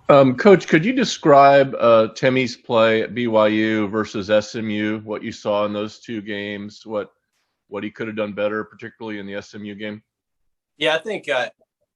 Coach, could you describe Timmy's play at BYU versus SMU? What you saw in those two games? What he could have done better, particularly in the SMU game? Yeah, I think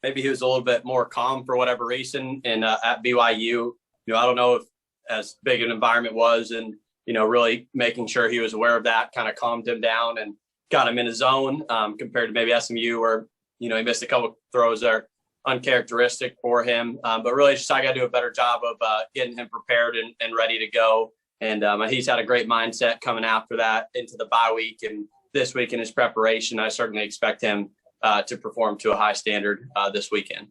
maybe he was a little bit more calm for whatever reason, and at BYU, I don't know if as big an environment was, and really making sure he was aware of that kind of calmed him down and got him in his zone compared to maybe SMU, where he missed a couple throws that are uncharacteristic for him. But really, just I got to do a better job of getting him prepared and ready to go. And he's had a great mindset coming after that into the bye week and this week in his preparation. I certainly expect him to perform to a high standard this weekend.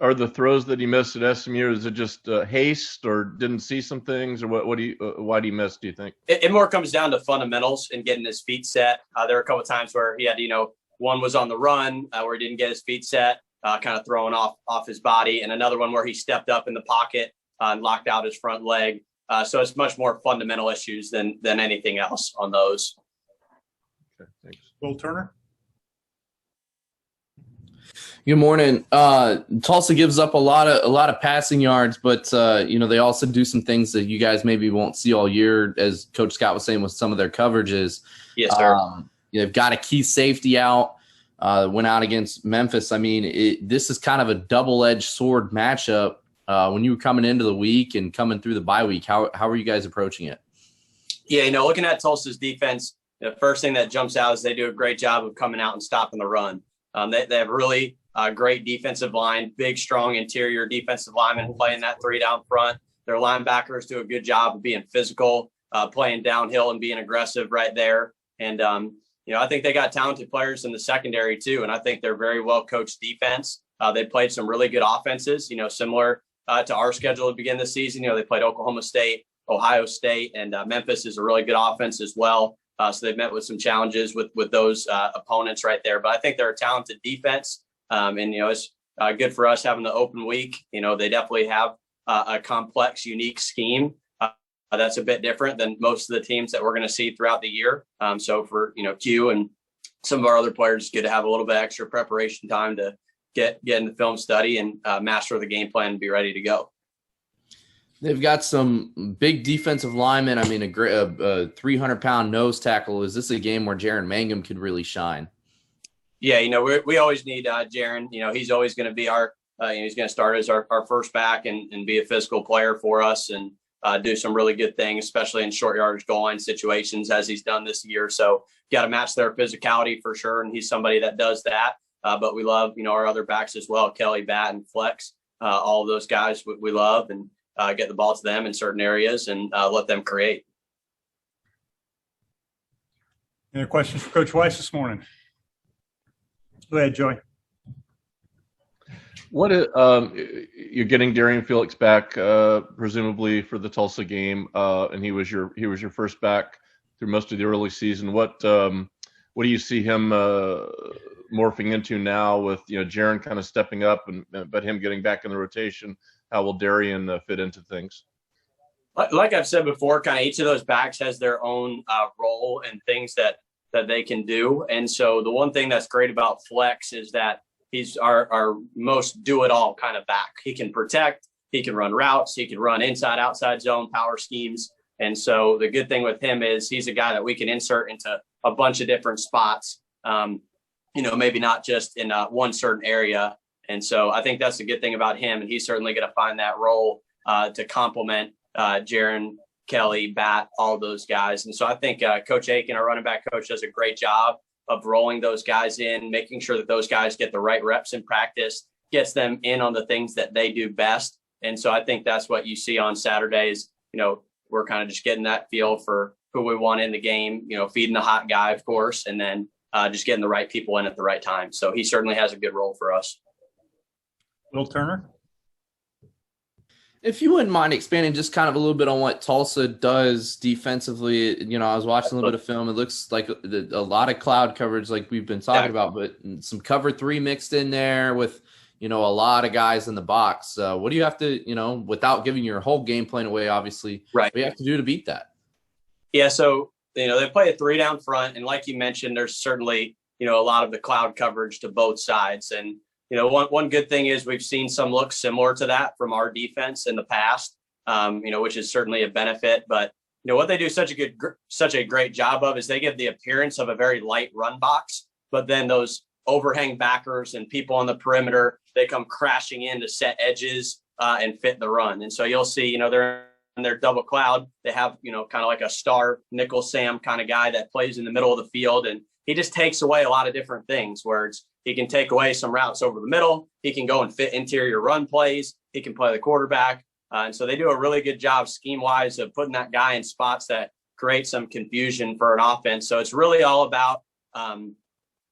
Are the throws that he missed at SMU, is it just haste or didn't see some things, or why do you miss, do you think? It more comes down to fundamentals and getting his feet set. There were a couple of times where he had, one was on the run where he didn't get his feet set, kind of throwing off his body, and another one where he stepped up in the pocket and locked out his front leg. So it's much more fundamental issues than anything else on those. Okay, thanks. Will Turner. Good morning. Tulsa gives up a lot of passing yards, but they also do some things that you guys maybe won't see all year, as Coach Scott was saying with some of their coverages. Yes, sir. They've got a key safety out. Went out against Memphis. I mean, this is kind of a double-edged sword matchup. When you were coming into the week and coming through the bye week, how are you guys approaching it? Yeah, looking at Tulsa's defense, the first thing that jumps out is they do a great job of coming out and stopping the run. They have really great defensive line, big, strong interior defensive linemen playing that three down front. Their linebackers do a good job of being physical, playing downhill and being aggressive right there. And, I think they got talented players in the secondary too. And I think they're very well coached defense. They played some really good offenses, similar to our schedule to begin the season. They played Oklahoma State, Ohio State, and Memphis is a really good offense as well. So they've met with some challenges with those opponents right there. But I think they're a talented defense. It's good for us having the open week. They definitely have a complex, unique scheme that's a bit different than most of the teams that we're going to see throughout the year. So for, Q and some of our other players, it's good to have a little bit extra preparation time to get in the film study and master the game plan and be ready to go. They've got some big defensive linemen. I mean, a 300-pound nose tackle. Is this a game where Jaron Mangum could really shine? Yeah, we always need Jaron. He's always going to be our he's going to start as our first back and be a physical player for us and do some really good things, especially in short yardage goal line situations as he's done this year. So got to match their physicality for sure. And he's somebody that does that. But we love, our other backs as well, Kelly, Bat, and Flex. All of those guys we love, and get the ball to them in certain areas and let them create. Any questions for Coach Weis this morning? Go ahead, Joey. You're getting Darian Felix back, presumably for the Tulsa game, and he was your first back through most of the early season. What do you see him morphing into now with Jaron kind of stepping up but him getting back in the rotation? How will Darian fit into things? Like I've said before, kind of each of those backs has their own role and things that they can do. And so the one thing that's great about Flex is that he's our most do-it-all kind of back. He can protect, he can run routes, he can run inside, outside zone, power schemes. And so the good thing with him is he's a guy that we can insert into a bunch of different spots, maybe not just in one certain area. And so I think that's the good thing about him. And he's certainly going to find that role to complement Jaron, Kelly, Bat, all those guys. And so I think Coach Aiken, our running back coach, does a great job of rolling those guys in, making sure that those guys get the right reps in practice, gets them in on the things that they do best. And so I think that's what you see on Saturdays. We're kind of just getting that feel for who we want in the game, feeding the hot guy, of course, and then just getting the right people in at the right time. So he certainly has a good role for us. Will Turner. If you wouldn't mind expanding just kind of a little bit on what Tulsa does defensively, I was watching a little bit of film. It looks like a lot of cloud coverage like we've been talking about, but some cover three mixed in there with, a lot of guys in the box. What do you have to, without giving your whole game plan away, obviously, right, what do you have to do to beat that? Yeah, so, they play a three down front. And like you mentioned, there's certainly, a lot of the cloud coverage to both sides. And one good thing is we've seen some looks similar to that from our defense in the past, which is certainly a benefit. But what they do such a great job of is they give the appearance of a very light run box, but then those overhang backers and people on the perimeter, they come crashing in to set edges and fit the run. And so you'll see, they're in their double cloud. They have, kind of like a star nickel Sam kind of guy that plays in the middle of the field. And he just takes away a lot of different things where he can take away some routes over the middle. He can go and fit interior run plays. He can play the quarterback. And so they do a really good job scheme wise of putting that guy in spots that create some confusion for an offense. So it's really all about,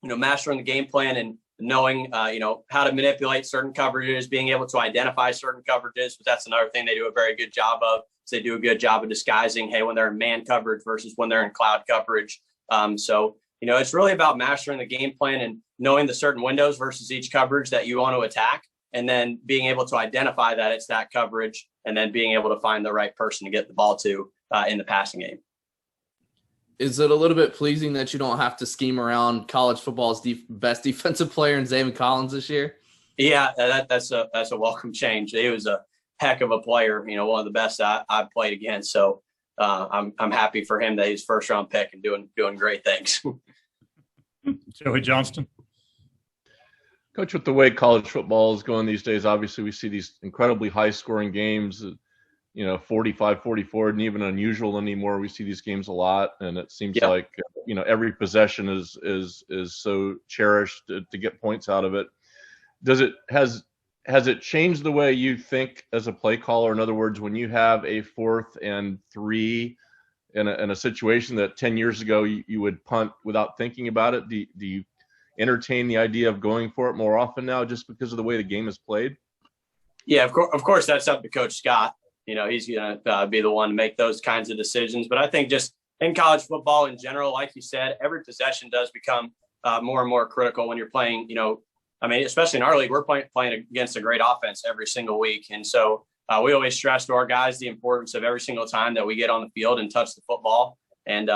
mastering the game plan and knowing, how to manipulate certain coverages, being able to identify certain coverages. But that's another thing they do a very good job of. So they do a good job of disguising, hey, when they're in man coverage versus when they're in cloud coverage. It's really about mastering the game plan and knowing the certain windows versus each coverage that you want to attack, and then being able to identify that it's that coverage, and then being able to find the right person to get the ball to in the passing game. Is it a little bit pleasing that you don't have to scheme around college football's best defensive player in Zayvon Collins this year? Yeah, that's a welcome change. He was a heck of a player, one of the best I've played against. So I'm happy for him that he's first round pick and doing great things. Joey Johnston. Coach, with the way college football is going these days, obviously we see these incredibly high scoring games, 45, 44, and even unusual anymore. We see these games a lot, and it seems like, every possession is so cherished to get points out of it. Has it changed the way you think as a play caller? In other words, when you have a 4th and 3 in a situation that 10 years ago you would punt without thinking about it, do you entertain the idea of going for it more often now just because of the way the game is played? Yeah, of course that's up to Coach Scott. He's going to be the one to make those kinds of decisions. But I think just in college football in general, like you said, every possession does become more and more critical when you're playing, especially in our league, we're playing against a great offense every single week. And so we always stress to our guys the importance of every single time that we get on the field and touch the football, and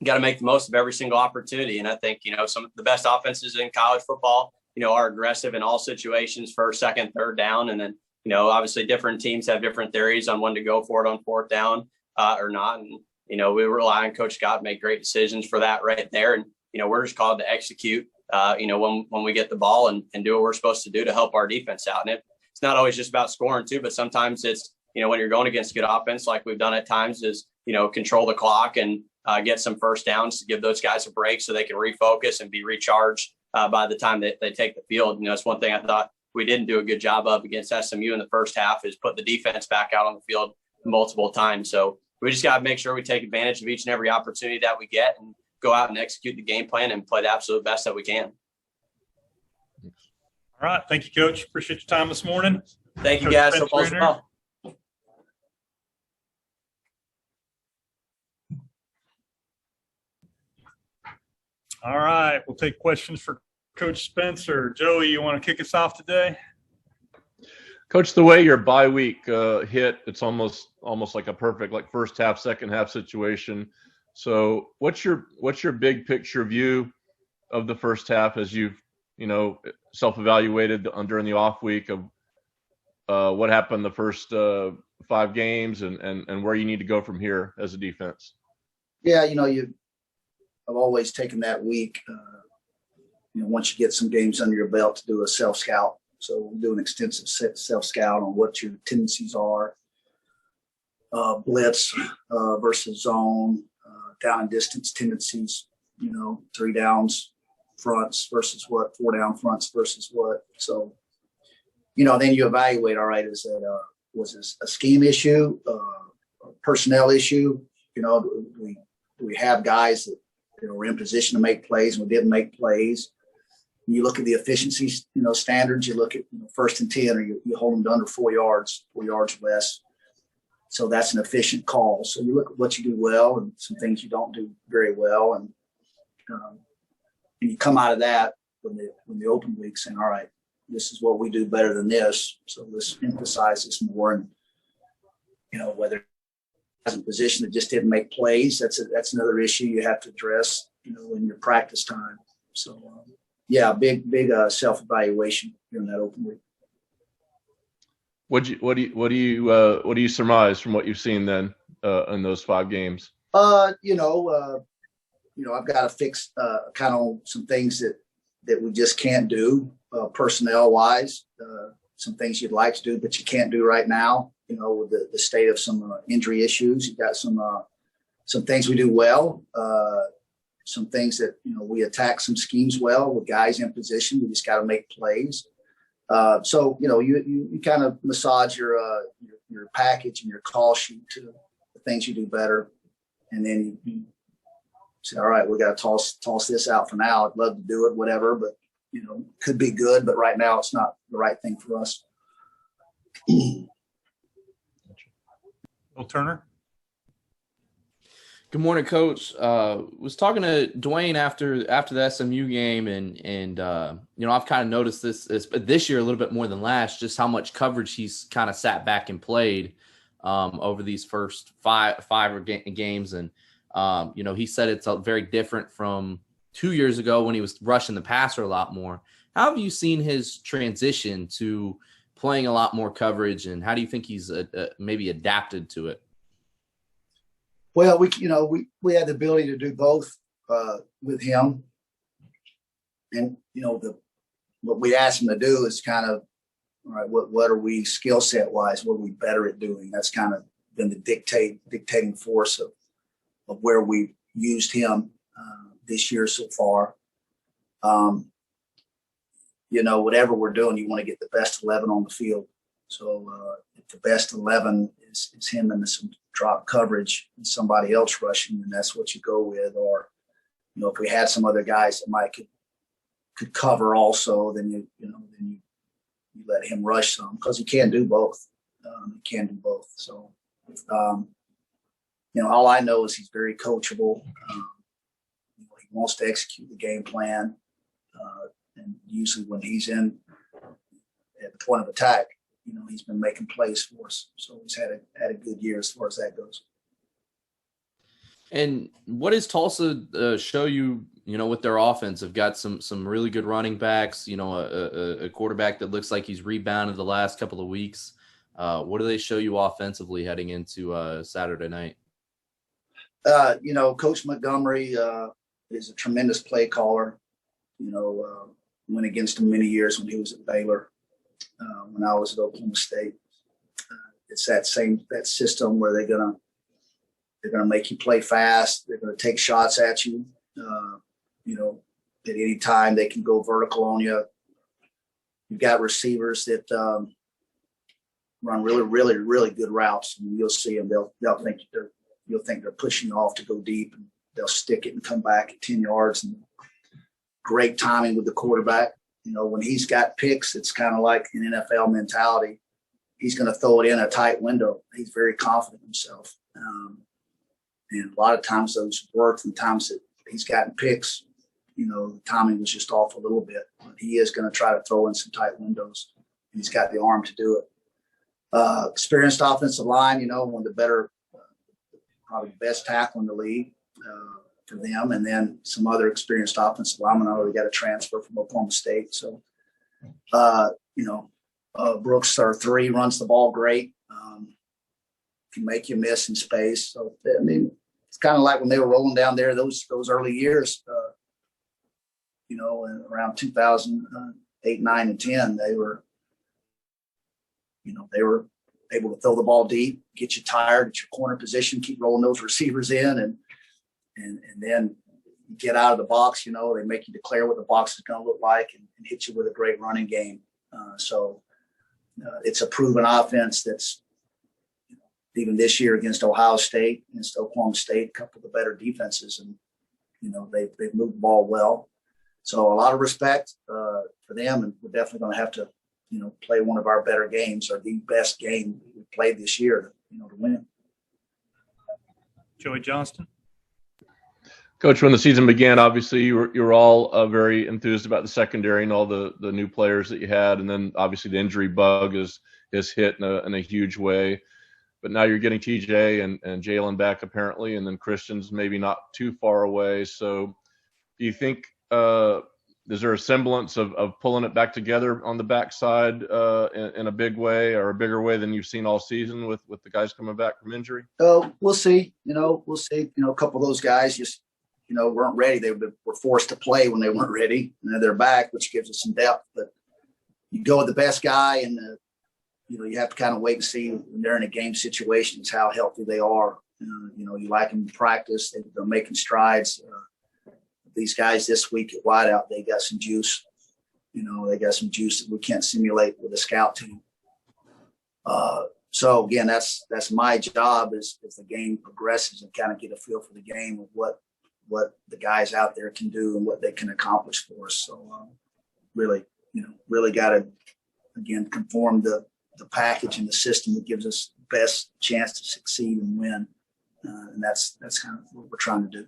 got to make the most of every single opportunity. And I think, some of the best offenses in college football, are aggressive in all situations, first, second, third down. And then, obviously different teams have different theories on when to go for it on 4th down or not. And, we rely on Coach Scott to make great decisions for that right there. And, we're just called to execute, when we get the ball and do what we're supposed to do to help our defense out. And it's not always just about scoring too, but sometimes it's, when you're going against good offense, like we've done at times, is, control the clock and get some first downs to give those guys a break so they can refocus and be recharged by the time that they take the field. It's one thing I thought we didn't do a good job of against SMU in the first half is put the defense back out on the field multiple times. So we just got to make sure we take advantage of each and every opportunity that we get and go out and execute the game plan and play the absolute best that we can. All right. Thank you, Coach. Appreciate your time this morning. Thank you, guys. Hope all's well. All right. We'll take questions for Coach Spencer. Joey, you want to kick us off today? Coach, the way your bye week hit, it's almost like a perfect first half, second half situation. So what's your big picture view of the first half as you've self-evaluated during the off week of what happened the first 5 games and where you need to go from here as a defense? Yeah, I've always taken that week, once you get some games under your belt, to do a self-scout. So we do an extensive self-scout on what your tendencies are, blitz versus zone, down and distance tendencies, 3 downs fronts versus what, 4 down fronts versus what. So, then you evaluate, all right, was this a scheme issue, a personnel issue? Do we have guys that were in position to make plays and we didn't make plays? You look at the efficiency, standards. You look at 1st and 10, or you hold them to under 4 yards less. So that's an efficient call. So you look at what you do well and some things you don't do very well, and you come out of that when the open week saying, all right, this is what we do better than this. So let's emphasize this more. And whether it's a position that just didn't make plays, that's another issue you have to address, in your practice time. So yeah, big self-evaluation during that open week. What do you surmise from what you've seen then in those 5 games? I've got to fix kind of some things that we just can't do personnel wise. Some things you'd like to do, but you can't do right now. With the state of some injury issues, you got some things we do well. Some things that we attack some schemes well with guys in position. We just got to make plays. So you kind of massage your package and your call sheet to the things you do better, and then you say, all right, we got to toss this out for now. I'd love to do it, whatever, but could be good, but right now it's not the right thing for us. Bill Turner. Good morning, Coach. Was talking to Dwayne after the SMU game, and I've kind of noticed this year a little bit more than last, just how much coverage he's kind of sat back and played over these first five games, and he said it's very different from 2 years ago when he was rushing the passer a lot more. How have you seen his transition to playing a lot more coverage, and how do you think he's maybe adapted to it? Well, we had the ability to do both with him, and what we asked him to do is kind of, all right, what are we skill set wise? What are we better at doing? That's kind of been the dictating force of where we've used him this year so far. Whatever we're doing, you want to get the best 11 on the field. So if the best 11 is him in some drop coverage and somebody else rushing, then that's what you go with. Or, if we had some other guys that might could cover also, then you let him rush some, because he can do both. So, all I know is he's very coachable. He wants to execute the game plan. And usually when he's in at the point of attack, he's been making plays for us. So he's had a good year as far as that goes. And what does Tulsa show you, with their offense? Have got some really good running backs, a quarterback that looks like he's rebounded the last couple of weeks. What do they show you offensively heading into Saturday night? Coach Montgomery is a tremendous play caller. Went against him many years when he was at Baylor. When I was at Oklahoma State, it's that system where they're gonna make you play fast. They're gonna take shots at you. At any time they can go vertical on you. You've got receivers that run really, really, really good routes, and you'll see them. You'll think they're pushing you off to go deep, and they'll stick it and come back at 10 yards. And great timing with the quarterback. When he's got picks, it's kind of like an NFL mentality. He's going to throw it in a tight window. He's very confident in himself. And a lot of times those work, and times that he's gotten picks, the timing was just off a little bit. But he is going to try to throw in some tight windows. And he's got the arm to do it. Experienced offensive line, one of the better, probably the best tackle in the league. For them, and then some other experienced offensive linemen. I already got a transfer from Oklahoma State. So, Brooks, our 3, runs the ball great. Can make you miss in space. So, it's kind of like when they were rolling down there, those early years, around 2008, 9, and 10, they were able to throw the ball deep, get you tired at your corner position, keep rolling those receivers in, and then you get out of the box, they make you declare what the box is going to look like and hit you with a great running game. So it's a proven offense that's, even this year against Ohio State, against Oklahoma State, a couple of the better defenses, and, they've moved the ball well. So a lot of respect for them, and we're definitely going to have to, play one of our better games, or the best game we played this year, to win. Joey Johnston. Coach, when the season began, obviously you were all very enthused about the secondary and all the new players that you had, and then obviously the injury bug is hit in a huge way. But now you're getting TJ and Jalen back apparently, and then Christian's maybe not too far away. So do you think is there a semblance of pulling it back together on the backside in a big way or a bigger way than you've seen all season with the guys coming back from injury? So we'll see. We'll see. A couple of those guys just weren't ready. They were forced to play when they weren't ready, and then they're back, which gives us some depth. But you go with the best guy, and you have to kind of wait and see when they're in a game situations how healthy they are. You like them in practice; they're making strides. These guys this week at wideout, they got some juice. They got some juice that we can't simulate with a scout team. So again, that's my job as the game progresses and kind of get a feel for the game of what the guys out there can do and what they can accomplish for us. So really got to again conform the package and the system that gives us the best chance to succeed and win. And that's kind of what we're trying to do.